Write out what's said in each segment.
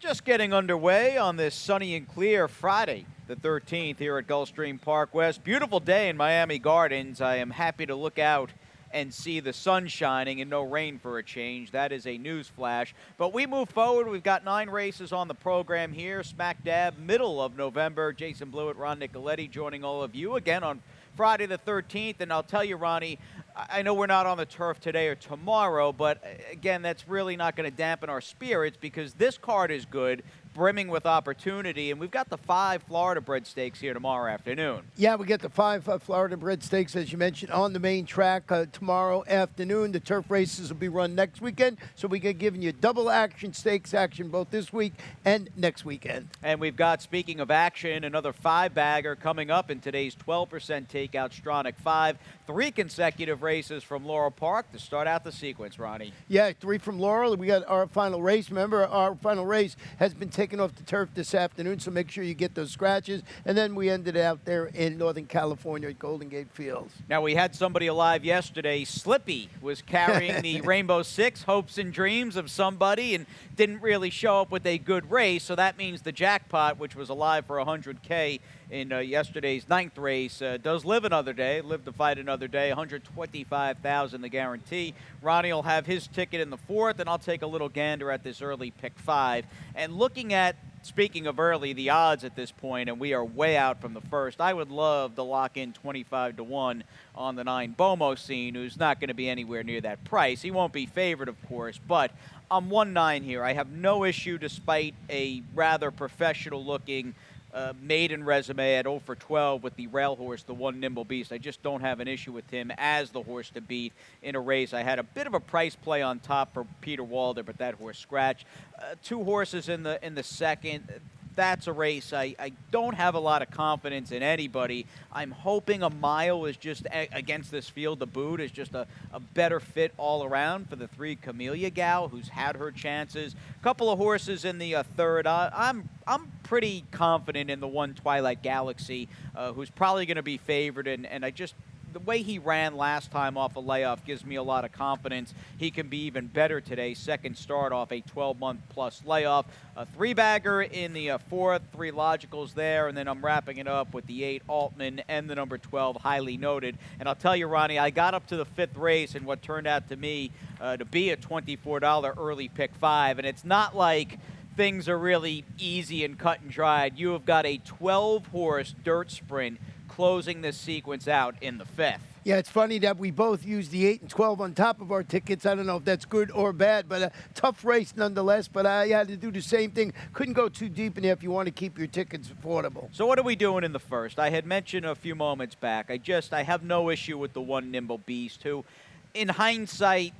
Just getting underway on this sunny and clear Friday, the 13th, here at Gulfstream Park West. Beautiful day in Miami Gardens. I am happy to look out and see the sun shining and no rain for a change. That is a news flash. But we move forward. We've got 9 races on the program here. Smack dab, middle of November. Jason Blewett, Ron Nicoletti joining all of you again on Friday the 13th. And I'll tell you, Ronnie, I know we're not on the turf today or tomorrow, but again, that's really not going to dampen our spirits because this card is good, brimming with opportunity, and we've got the 5 Florida Bred Stakes here tomorrow afternoon. Yeah, we get the 5 Florida Bred Stakes, as you mentioned, on the main track tomorrow afternoon. The turf races will be run next weekend, so we get giving you double action, stakes action, both this week and next weekend. And we've got, speaking of action, another 5-bagger coming up in today's 12% takeout Stronach 5. 3 consecutive races from Laurel Park to start out the sequence, Ronnie. Yeah, 3 from Laurel. We got our final race. Remember, our final race has been taken off the turf this afternoon, so make sure you get those scratches. And then we ended out there in Northern California at Golden Gate Fields. Now, we had somebody alive yesterday. Slippy was carrying the Rainbow Six hopes and dreams of somebody and didn't really show up with a good race, so that means the jackpot, which was alive for $100K in yesterday's 9th race, does live another day, live to fight another day. $125,000 the guarantee. Ronnie will have his ticket in the 4th, and I'll take a little gander at this early pick 5. And looking at, speaking of early, the odds at this point, and we are way out from the first, I would love to lock in 25-1 on the 9 Bomo Scene, who's not going to be anywhere near that price. He won't be favored, of course, but I'm 1-9 here. I have no issue, despite a rather professional-looking maiden resume at 0 for 12 with the rail horse, the 1 Nimble Beast. I just don't have an issue with him as the horse to beat in a race. I had a bit of a price play on top for Peter Walder, but that horse scratched. 2 horses in the second. That's a race I don't have a lot of confidence in anybody. I'm hoping a mile is just against this field. The boot is just a better fit all around for the 3 Camellia Gal, who's had her chances. A couple of horses in the third. I'm pretty confident in the 1 Twilight Galaxy, who's probably going to be favored, and I just, the way he ran last time off a layoff gives me a lot of confidence he can be even better today. Second start off a 12-month-plus layoff. A 3-bagger in the 4th, 3 logicals there, and then I'm wrapping it up with the 8 Altman and the number 12 Highly Noted. And I'll tell you, Ronnie, I got up to the 5th race in what turned out to me to be a $24 early pick 5, and it's not like things are really easy and cut and dried. You have got a 12-horse dirt sprint closing this sequence out in the 5th. Yeah, it's funny that we both used the 8 and 12 on top of our tickets. I don't know if that's good or bad, but a tough race nonetheless. But I had to do the same thing. Couldn't go too deep in there if you want to keep your tickets affordable. So what are we doing in the first? I had mentioned a few moments back. I have no issue with the 1 Nimble Beast, who, in hindsight,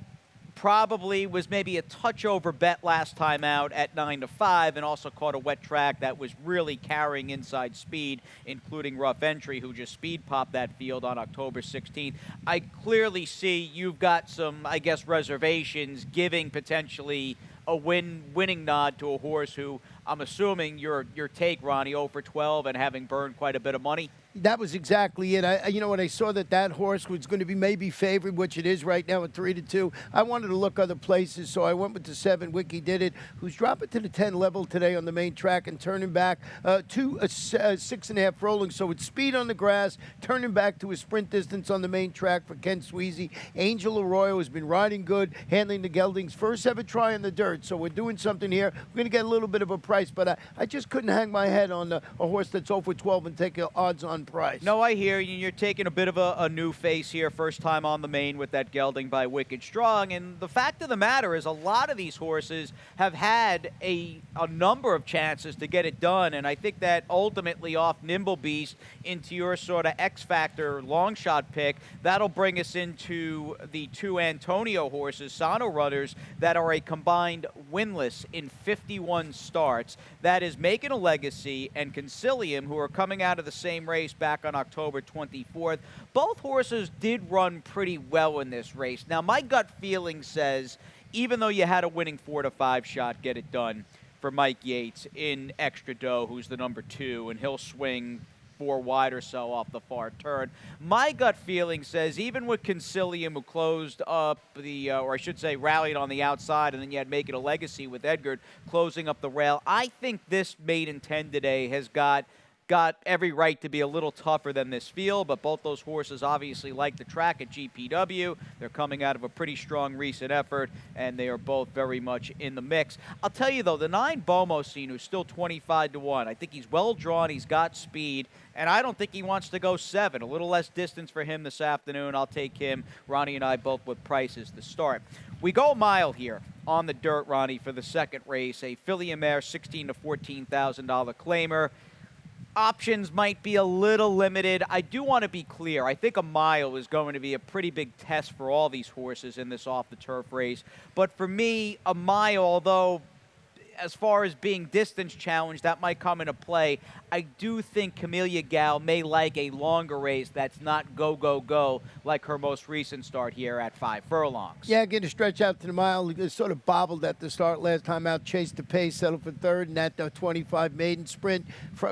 probably was maybe a touch over bet last time out at 9-5, and also caught a wet track that was really carrying inside speed, including Rough Entry, who just speed popped that field on October 16th. I clearly see you've got some, I guess, reservations giving potentially a winning nod to a horse who I'm assuming your take, Ronnie, 0 for 12 and having burned quite a bit of money. That was exactly it. You know, when I saw that horse was going to be maybe favored, which it is right now at 3-2, I wanted to look other places, so I went with the 7, Wiki Did It, who's dropping to the 10 level today on the main track and turning back to a 6.5 rolling. So it's speed on the grass, turning back to a sprint distance on the main track for Ken Sweezy. Angel Arroyo has been riding good, handling the geldings. First ever try in the dirt, so we're doing something here. We're going to get a little bit of a price, but I just couldn't hang my head on a horse that's 0 for 12 and take odds on price. No, I hear you. You're taking a bit of a new face here, first time on the main with that gelding by Wicked Strong. And the fact of the matter is a lot of these horses have had a number of chances to get it done. And I think that ultimately off Nimble Beast into your sort of X-Factor long shot pick, that'll bring us into the 2 Antonio horses, Sano Runners, that are a combined winless in 51 starts. That is Making a Legacy and Concilium, who are coming out of the same race back on October 24th. Both horses did run pretty well in this race. Now, my gut feeling says, even though you had a winning 4-5 shot, get it done for Mike Yates in Extra Dough, who's the number 2, and he'll swing 4 wide or so off the far turn. My gut feeling says even with Concilium, who closed up or I should say rallied on the outside, and then you had Make It a Legacy with Edgar closing up the rail, I think this maiden 10 today has got every right to be a little tougher than this field, but both those horses obviously like the track at GPW. They're coming out of a pretty strong recent effort, and they are both very much in the mix. I'll tell you, though, the 9 Bomosine, who's still 25-1, I think he's well drawn, he's got speed, and I don't think he wants to go 7. A little less distance for him this afternoon. I'll take him. Ronnie and I both with prices to start. We go a mile here on the dirt, Ronnie, for the second race. A filly and mare, $16,000 to $14,000 claimer. Options might be a little limited. I do want to be clear. I think a mile is going to be a pretty big test for all these horses in this off-the-turf race. But for me, a mile, although as far as being distance challenged, that might come into play. I do think Camellia Gal may like a longer race that's not go, go, go like her most recent start here at 5 furlongs. Yeah, get a stretch out to the mile. It sort of bobbled at the start last time out, chased the pace, settled for third, and that 25 maiden sprint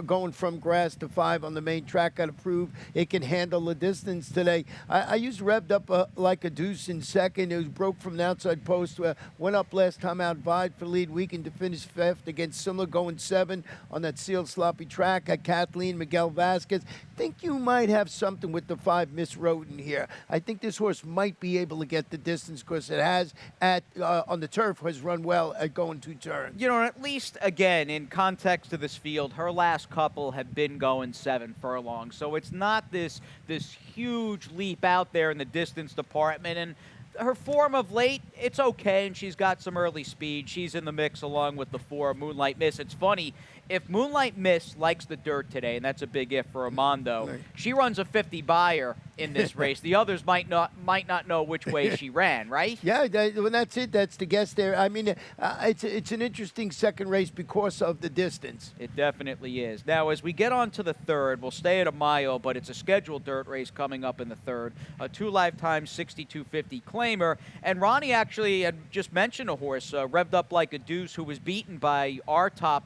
going from grass to 5 on the main track got to prove it can handle the distance today. I used revved up like a deuce in second. It was broke from the outside post, went up last time out, vied for lead weekend to finish 5th against Simler, going 7 on that sealed sloppy track. Kathleen Miguel Vasquez. Think you might have something with the 5 Miss Roden here. I think this horse might be able to get the distance because it has on the turf has run well at going 2 turns. You know, at least again in context of this field, her last couple have been going 7 furlongs, so it's not this huge leap out there in the distance department. And her form of late, it's okay, and she's got some early speed. She's in the mix along with the 4 Moonlight Miss. It's funny, if Moonlight Miss likes the dirt today, and that's a big if for Armando, right, she runs a 50 buyer in this race. The others might not know which way she ran, right? Yeah, well, that's it. That's the guess there. I mean, it's an interesting second race because of the distance. It definitely is. Now, as we get on to the third, we'll stay at a mile, but it's a scheduled dirt race coming up in the third. A 2 lifetime 62.50 claimer. And Ronnie actually had just mentioned a horse, revved up like a deuce, who was beaten by our top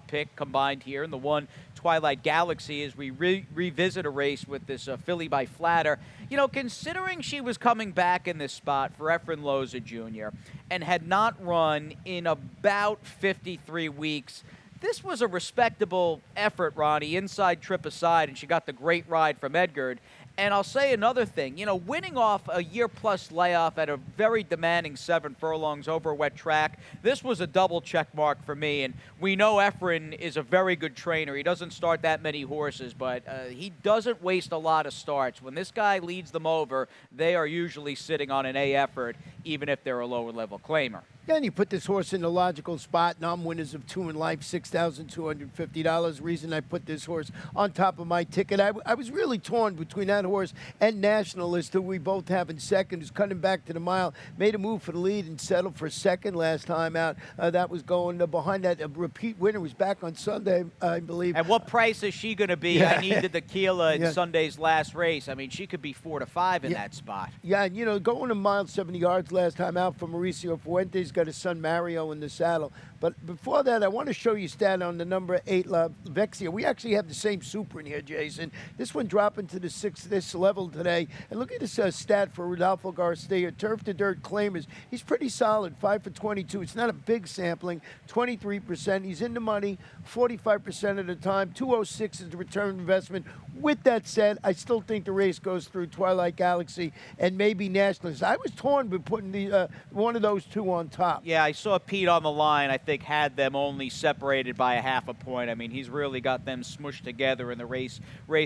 pick combined here in the 1 Twilight Galaxy as we revisit a race with this filly by Flatter. You know, considering she was coming back in this spot for Efren Loza Jr. and had not run in about 53 weeks, this was a respectable effort, Ronnie, inside trip aside, and she got the great ride from Edgard. And I'll say another thing, you know, winning off a year-plus layoff at a very demanding 7 furlongs over a wet track, this was a double check mark for me. And we know Efren is a very good trainer. He doesn't start that many horses, but he doesn't waste a lot of starts. When this guy leads them over, they are usually sitting on an A effort, even if they're a lower-level claimer. Yeah, and you put this horse in a logical spot. Nom winners of 2 in life, $6,250. Reason I put this horse on top of my ticket. I was really torn between that horse and Nationalist, who we both have in second, who's cutting back to the mile. Made a move for the lead and settled for second last time out. That was going behind that. Repeat winner was back on Sunday, I believe. And what price is she going to be? Yeah. I needed the Keela in Yeah. Sunday's last race. I mean, she could be 4 to 5 in that spot. Yeah, and you know, going a mile 70 yards last time out for Mauricio Fuentes. Got his son Mario in the saddle. But before that, I want to show you stat on the number 8 La Vexia. We actually have the same super in here, Jason. This one dropping to the 6th level today. And look at this stat for Rodolfo Garcia. Turf to dirt claimers. He's pretty solid, 5 for 22. It's not a big sampling, 23%. He's in the money 45% of the time. 206 is the return investment. With that said, I still think the race goes through Twilight Galaxy and maybe Nationalist. I was torn with putting the one of those 2 on top. Yeah, I saw Pete on the line, I think, had them only separated by a half a point. I mean, he's really got them smushed together in the race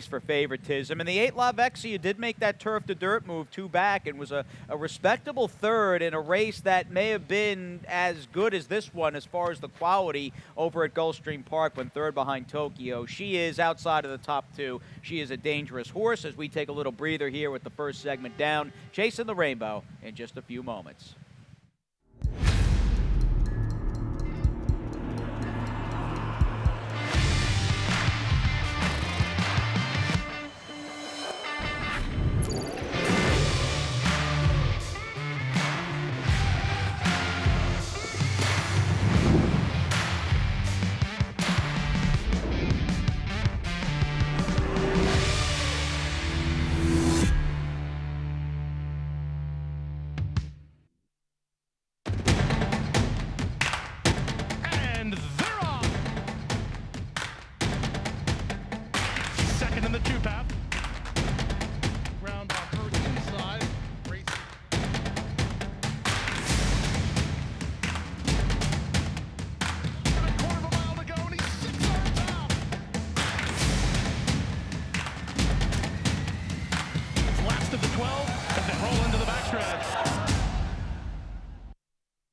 for favoritism. And the 8 La Vexia did make that turf to dirt move 2 back and was a respectable third in a race that may have been as good as this one as far as the quality over at Gulfstream Park when third behind Tokyo. She is outside of the top 2. She is a dangerous horse as we take a little breather here with the first segment down. Chasing the Rainbow in just a few moments.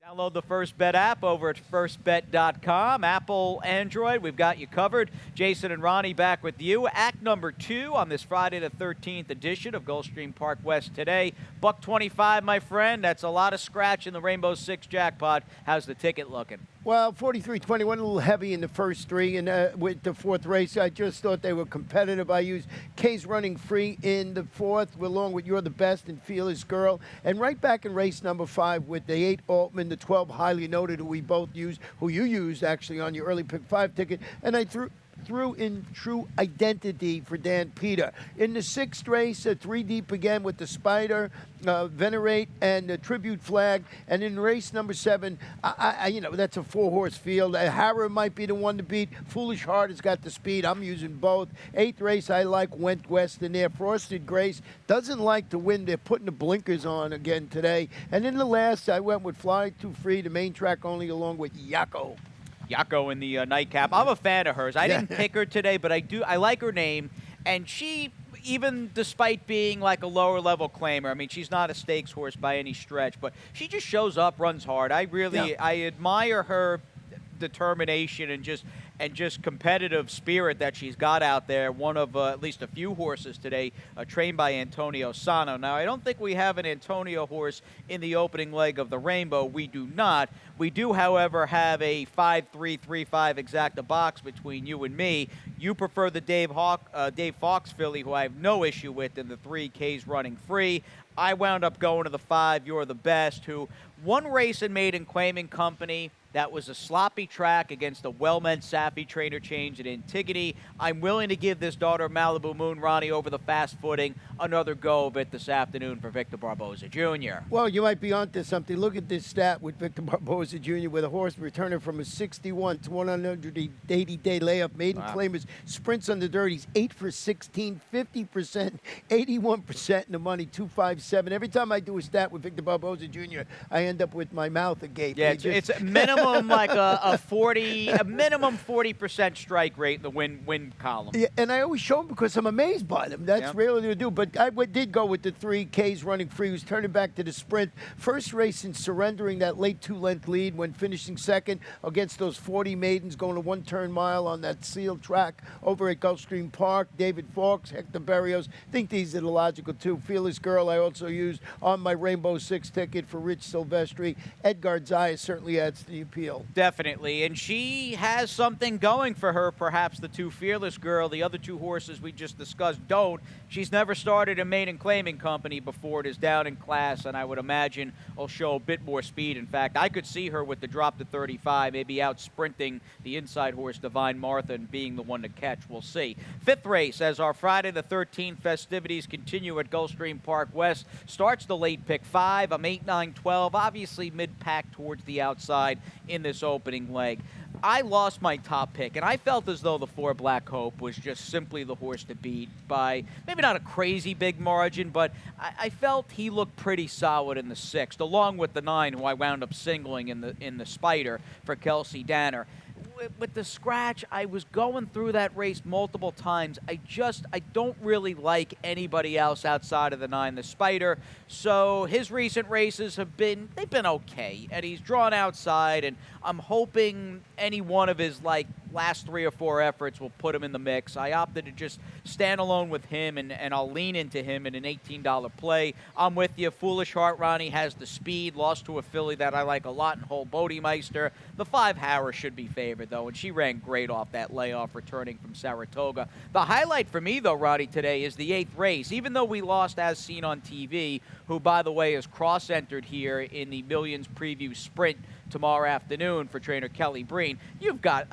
Download the First Bet app over at firstbet.com. Apple, Android, we've got you covered. Jason and Ronnie back with you. Act number 2 on this Friday the 13th edition of Gulfstream Park West today. $125, my friend. That's a lot of scratch in the Rainbow Six jackpot. How's the ticket looking? Well, 43-21, a little heavy in the first 3, and with the 4th race, I just thought they were competitive. I used K's Running Free in the 4th, along with You're the Best and Fearless Girl, and right back in race number 5 with the 8 Altman, the 12 Highly Noted, who we both used, who you used actually on your early pick 5 ticket, and I threw in True Identity for Dan Peter. In the 6th race, 3 deep again with the Spider, Venerate, and the Tribute Flag. And in race number 7, that's a 4-horse field. Harrow might be the one to beat. Foolish Heart has got the speed. I'm using both. 8th race, I like Went West in there. Frosted Grace doesn't like to win. They're putting the blinkers on again today. And in the last, I went with Fly Too Free, the main track only, along with Yako. Yako in the nightcap. I'm a fan of hers. I didn't pick her today, but I like her name. And she, even despite being like a lower level claimer, I mean, she's not a stakes horse by any stretch, but she just shows up, runs hard. I admire her determination and just competitive spirit that she's got out there. One of at least a few horses today trained by Antonio Sano. Now, I don't think we have an Antonio horse in the opening leg of the Rainbow. We do not. We do, however, have a 5-3-3-5 exacta box between you and me. You prefer the Dave Fox filly, who I have no issue with, in the 3 K's Running Free. I wound up going to the 5, You're the Best, who won race and maiden claiming company. That was a sloppy track against a well-meant Safi trainer change at Antigone. I'm willing to give this Daughter of Malibu Moon, Ronnie, over the fast footing, another go of it this afternoon for Victor Barboza Jr. Well, you might be onto something. Look at this stat with Victor Barboza Jr. with a horse returning from a 61 to 180-day layup. Maiden claimers, sprints on the dirties, 8 for 16, 50%, 81% in the money, 257. Every time I do a stat with Victor Barboza Jr., I end up with my mouth agape. Yeah, it's minimum like a minimum 40% strike rate in the win column. Yeah, and I always show them because I'm amazed by them. That's really to do. But I did go with the 3 K's Running Free, who's turning back to the sprint. First race in surrendering that late 2-length lead when finishing second against those 40 maidens going a 1-turn mile on that sealed track over at Gulfstream Park. David Fawkes, Hector Berrios. I think these are the logical 2. Fearless Girl I also used on my Rainbow Six ticket for Rich Silvestri. Edgar Zayas certainly adds to the appeal. Definitely, and she has something going for her, perhaps the 2 Fearless Girl. The other 2 horses we just discussed don't. She's never started a maiden claiming company before. It is down in class, and I would imagine will show a bit more speed. In fact, I could see her with the drop to 35, maybe out sprinting the inside horse Divine Martha and being the one to catch. We'll see. 5th race, as our Friday the 13th festivities continue at Gulfstream Park West, starts the late pick 5. I'm 8, 9, 12, obviously mid-pack towards the outside in this opening leg. I lost my top pick, and I felt as though the 4 Black Hope was just simply the horse to beat by maybe not a crazy big margin, but I felt he looked pretty solid in the 6th, along with the 9, who I wound up singling in the Spider for Kelsey Danner. With the scratch, I was going through that race multiple times. I don't really like anybody else outside of the 9, the Spider. So his recent races they've been okay. And he's drawn outside, and I'm hoping any one of his last 3 or 4 efforts will put him in the mix. I opted to just stand alone with him, and I'll lean into him in an $18 play. I'm with you. Foolish Heart, Ronnie, has the speed, lost to a filly that I like a lot in Whole Bodemeister. The 5 Harrow should be favored, though, and she ran great off that layoff returning from Saratoga. The highlight for me, though, Ronnie, today is the 8th race. Even though we lost As Seen on TV, who, by the way, is cross-entered here in the Millions Preview Sprint tomorrow afternoon for trainer Kelly Breen. You've got,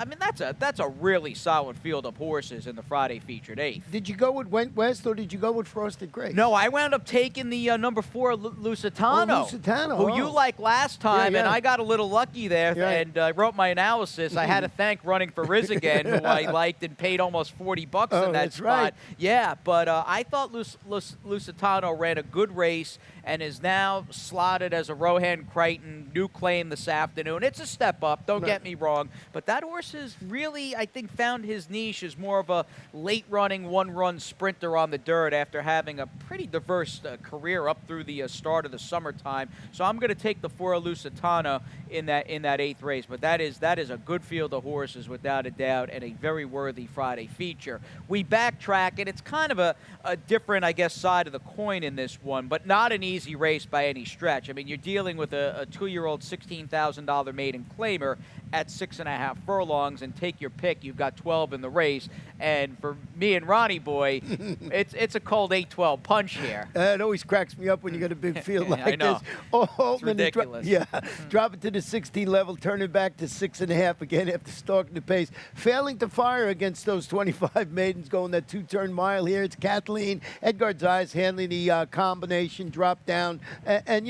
that's a really solid field of horses in the Friday featured 8th. Did you go with Went West or did you go with Frosted Grace? No, I wound up taking the number 4 Lusitano. Lusitano, who you liked last time, and I got a little lucky there, and I wrote my analysis. I had to thank Running for Riz again, who I liked and paid almost $40 in that spot. Right. Yeah, but I thought Lusitano ran a good race. and is now slotted as a Rohan Crichton new claim this afternoon. It's a step up, don't get me wrong, but that horse has really, I think, found his niche as more of a late-running, one-run sprinter on the dirt after having a pretty diverse career up through the start of the summertime. So I'm going to take the 4 Lusitano in that 8th race, but that is a good field of horses without a doubt, and a very worthy Friday feature. We backtrack, and it's kind of a different, I guess, side of the coin in this one, but not an easy race by any stretch. I mean, you're dealing with a 2-year-old $16,000 maiden claimer at 6.5 furlongs, and take your pick. You've got 12 in the race, and for me and Ronnie Boy, it's a cold 8-12 punch here. It always cracks me up when you got a big field like I know. this. Oh, It's ridiculous. Drop it to the 16 level, turn it back to 6.5 again after stalking the pace. Failing to fire against those 25 maidens going that 2-turn mile here. It's Kathleen, Edgar Zayas handling the combination, drop down, and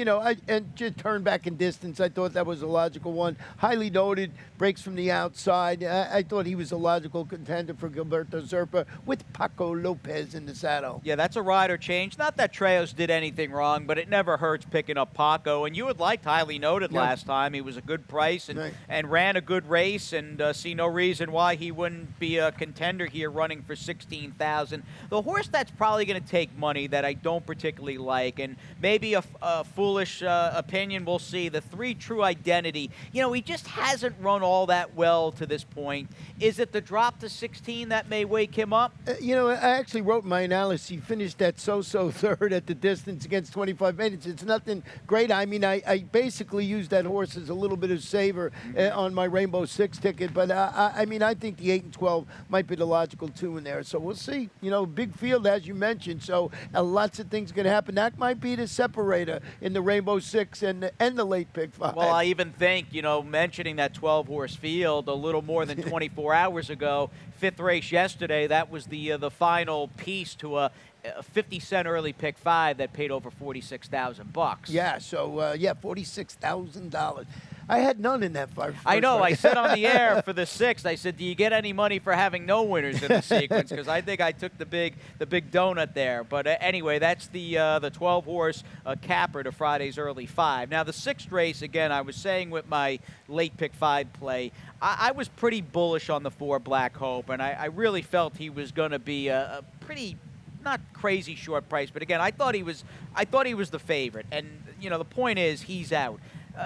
just turn back in distance. I thought that was a logical one. Highly noted, breaks from the outside. I thought he was a logical contender for Gilberto Zerpa with Paco Lopez in the saddle. Yeah, that's a rider change. Not that Treos did anything wrong, but it never hurts picking up Paco. And you had liked Highly Noted last time. He was a good price and ran a good race, and see no reason why he wouldn't be a contender here running for $16,000. The horse that's probably going to take money that I don't particularly like, and maybe a foolish opinion, we'll see, the 3 True Identity. He just hasn't run all that well to this point. Is it the drop to 16 that may wake him up? I actually wrote in my analysis, he finished that so-so third at the distance against 25 minutes. It's nothing great. I mean, I basically used that horse as a little bit of saver on my Rainbow 6 ticket, but I think the 8 and 12 might be the logical 2 in there. So we'll see. Big field, as you mentioned, so lots of things can happen. That might be the separator in the Rainbow 6 and the late pick 5. Well, I even think, mentioning that 12-horse field a little more than 24 hours ago, 5th race yesterday, that was the final piece to a 50-cent early pick 5 that paid over $46,000. Yeah, so $46,000. I had none in that fight. I know. I said on the air for the 6th, I said, do you get any money for having no winners in the sequence? Because I think I took the big donut there. But anyway, that's the 12-horse capper to Friday's early 5. Now, the 6th race, again, I was saying with my late pick 5 play, I was pretty bullish on the 4 Black Hope, and I really felt he was going to be a pretty not crazy short price. But again, I thought he was the favorite. And, the point is he's out.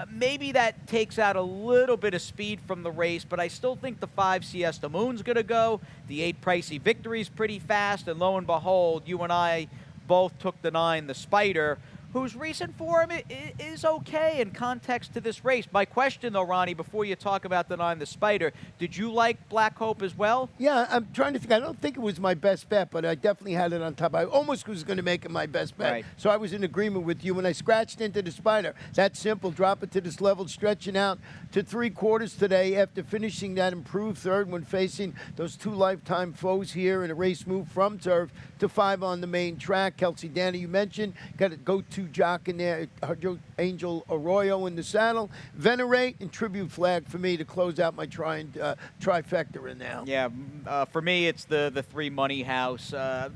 Maybe that takes out a little bit of speed from the race, but I still think the 5 Siesta Moon's going to go. The 8 Pricey Victory's pretty fast, and lo and behold, you and I both took the 9, the Spider, whose recent form is okay in context to this race. My question, though, Ronnie, before you talk about the 9, the Spider, did you like Black Hope as well? Yeah, I'm trying to think. I don't think it was my best bet, but I definitely had it on top. I almost was going to make it my best bet. Right. So I was in agreement with you. When I scratched into the Spider, that simple, drop it to this level, stretching out to 3/4 today after finishing that improved third when facing those 2 lifetime foes here in a race move from turf to 5 on the main track. Kelsey Danner, you mentioned, got a go-to jock in there, Angel Arroyo in the saddle. Venerate and Tribute Flag for me to close out my trifecta in now. Yeah, for me, it's the 3 Money House.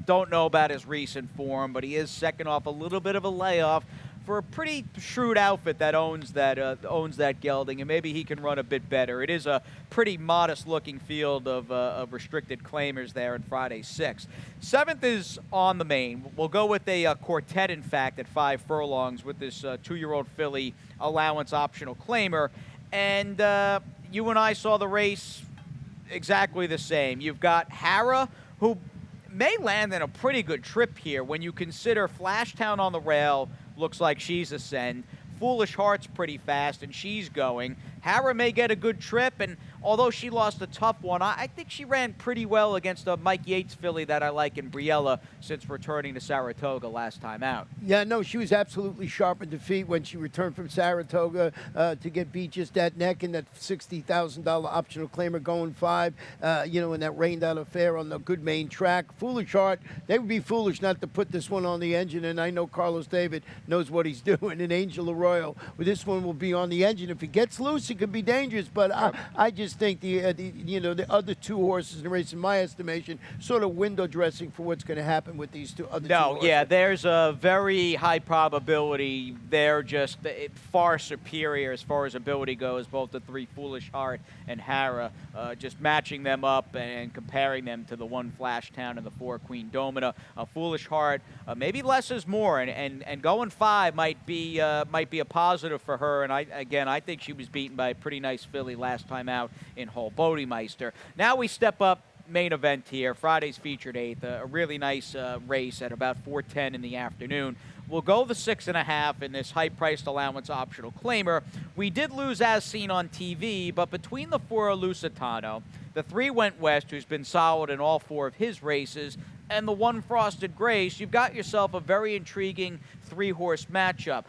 Don't know about his recent form, but he is second off a little bit of a layoff for a pretty shrewd outfit that owns that gelding, and maybe he can run a bit better. It is a pretty modest-looking field of restricted claimers there in Friday's 6th. 7th is on the main. We'll go with a quartet, in fact, at 5 furlongs with this 2-year-old filly allowance optional claimer. And you and I saw the race exactly the same. You've got Hara, who may land in a pretty good trip here when you consider Flashtown on the rail looks like she's a send. Foolish Heart's pretty fast, and she's going. Hara may get a good trip, and although she lost a tough one, I think she ran pretty well against a Mike Yates filly that I like in Briella since returning to Saratoga last time out. Yeah, no, she was absolutely sharp in defeat when she returned from Saratoga to get beat just that neck in that $60,000 optional claimer going 5, in that rained-out affair on the good main track. Foolish Heart, they would be foolish not to put this one on the engine, and I know Carlos David knows what he's doing. And Angel Royal. Well, this one will be on the engine. If he gets loose, it could be dangerous. But I just think the other two horses in the race, in my estimation, sort of window dressing for what's going to happen with these two other two horses. Yeah, there's a very high probability they're just far superior as far as ability goes, both the three Foolish Heart and Hara, just matching them up and comparing them to the one Flash Town and the four Queen Domina. Foolish Heart, maybe less is more, and going 5 might be a positive for her. And I think she was beaten by a pretty nice filly last time out in Hull Bodemeister. Now we step up. Main event here, Friday's featured 8th, a really nice race at about 4:10 in the afternoon. We'll go the 6.5 in this high-priced allowance optional claimer. We did lose as seen on TV, but between the 4 Lusitano, the 3 Went West, who's been solid in all 4 of his races, and the 1 Frosted Grace, you've got yourself a very intriguing 3-horse matchup.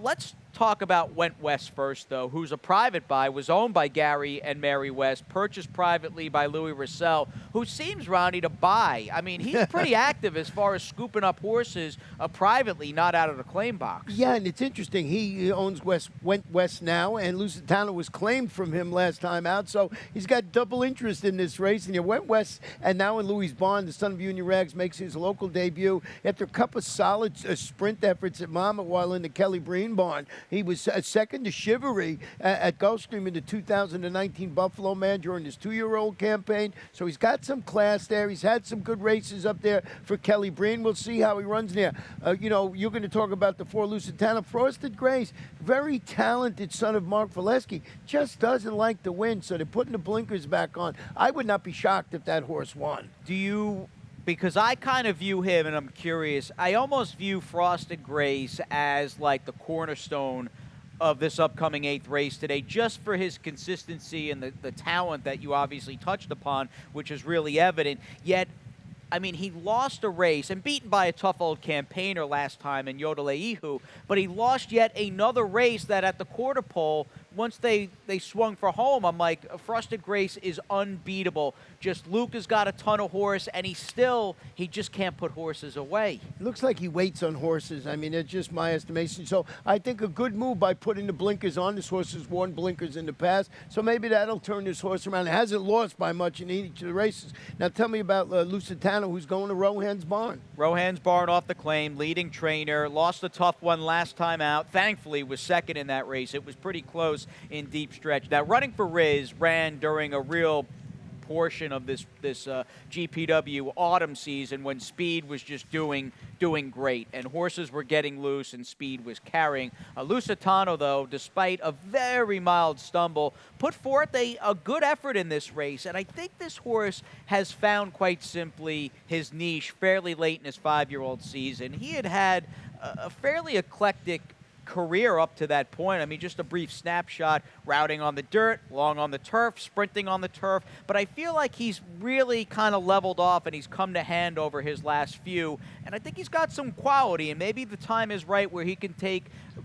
Let's talk about Went West first, though, who's a private buy, was owned by Gary and Mary West, purchased privately by Louis Russell, who seems, Ronnie, to buy. I mean, he's pretty active as far as scooping up horses privately, not out of the claim box. Yeah, and it's interesting. He owns Went West now, and Lusitano was claimed from him last time out, so he's got double interest in this race. And you Went West, and now in Louis Bond, the son of Union Rags, makes his local debut after a couple of solid sprint efforts at Monmouth while in the Kelly Breen barn. He was second to Chivalry at Gulfstream in the 2019 Buffalo Man during his 2-year-old campaign. So he's got some class there. He's had some good races up there for Kelly Breen. We'll see how he runs there. You're going to talk about the 4 Lusitano. Frosted Grace, very talented son of Mark Valesky, just doesn't like to win, so they're putting the blinkers back on. I would not be shocked if that horse won. Because I kind of view him, and I'm curious, I almost view Frosted Grace as like the cornerstone of this upcoming 8th race today, just for his consistency and the talent that you obviously touched upon, which is really evident. Yet, I mean, he lost a race and beaten by a tough old campaigner last time in Yodeleihu, but he lost yet another race that at the quarter pole, once they swung for home, I'm like, Frosted Grace is unbeatable. Just Luke has got a ton of horse, and he just can't put horses away. It looks like he waits on horses. I mean, it's just my estimation. So I think a good move by putting the blinkers on. This horse has worn blinkers in the past, so maybe that'll turn this horse around. It hasn't lost by much in each of the races. Now tell me about Lusitano, who's going to Rohan's barn. Rohan's barn off the claim, leading trainer, lost a tough one last time out. Thankfully, was second in that race. It was pretty close in deep stretch. Now, Running for Riz ran during a real portion of this GPW autumn season when Speed was just doing great, and horses were getting loose and Speed was carrying. Lusitano, though, despite a very mild stumble, put forth a good effort in this race, and I think this horse has found quite simply his niche fairly late in his 5-year-old season. He had a fairly eclectic career up to that point. I mean, just a brief snapshot, routing on the dirt, long on the turf, sprinting on the turf, but I feel like he's really kind of leveled off and he's come to hand over his last few, and I think he's got some quality, and maybe the time is right where he can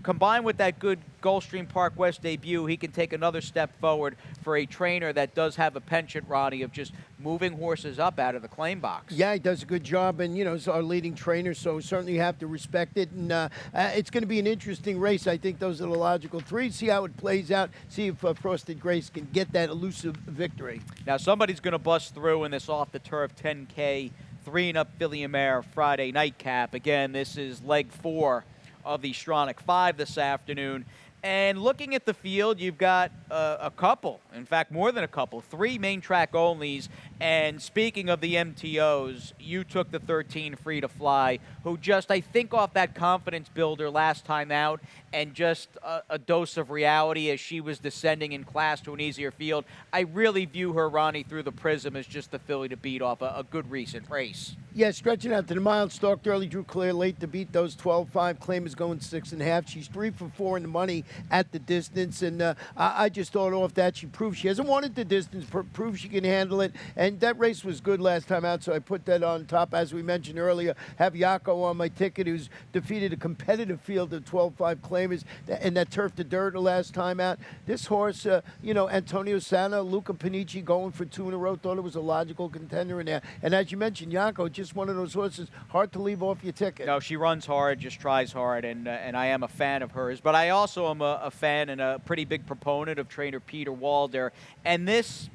combined with that good Gulfstream Park West debut, he can take another step forward for a trainer that does have a penchant, Ronnie, of just moving horses up out of the claim box. Yeah, he does a good job, and, he's our leading trainer, so certainly you have to respect it, and it's going to be an interesting race. I think those are the logical 3. See how it plays out, see if Frosted Grace can get that elusive victory. Now, somebody's going to bust through in this off-the-turf 10K 3-and-up filly and mare Friday nightcap. Again, this is leg 4 of the Stronach 5 this afternoon. And looking at the field, you've got a couple, in fact, more than a couple, 3 main track onlys. And speaking of the MTOs, you took the 13 Free to Fly, who just, I think, off that confidence builder last time out, and just a dose of reality as she was descending in class to an easier field. I really view her, Ronnie, through the prism as just the filly to beat off a good recent race. Yeah, stretching out to the mile, stalked early, drew clear late to beat those 12-5. Claim is going 6.5. She's 3 for 4 in the money at the distance, and I just thought off that she proved she hasn't wanted the distance, proved she can handle it, and that race was good last time out, so I put that on top. As we mentioned earlier, have Yako on my ticket, who's defeated a competitive field of 12-5 claimers, and that turf to dirt the last time out. This horse, Antonio Sana, Luca Panici going for 2 in a row, thought it was a logical contender in there, and as you mentioned, Yako just one of those horses hard to leave off your ticket. No, she runs hard, just tries hard, and I am a fan of hers. But I also am a fan and a pretty big proponent of trainer Peter Walder. And this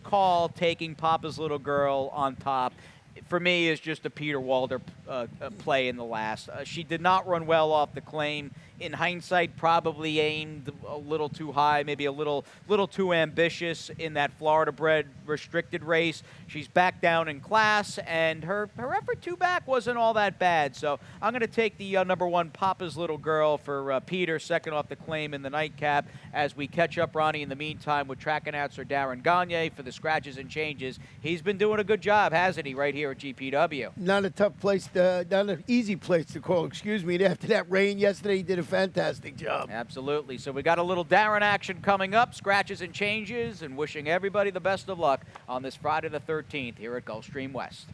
call, taking Papa's Little Girl on top, for me is just a Peter Walder play in the last. She did not run well off the claim. In hindsight, probably aimed a little too high, maybe a little too ambitious in that Florida-bred restricted race. She's back down in class, and her effort two back wasn't all that bad. So I'm going to take the number 1 Papa's Little Girl for Peter, second off the claim in the nightcap, as we catch up, Ronnie, in the meantime, with track announcer Darren Gagne for the scratches and changes. He's been doing a good job, hasn't he, right here at GPW? Not a tough place, not an easy place to call, excuse me. And after that rain yesterday, he did a fantastic job. Absolutely. So we got a little Darren action coming up, scratches and changes, and wishing everybody the best of luck on this Friday the 13th here at Gulfstream West.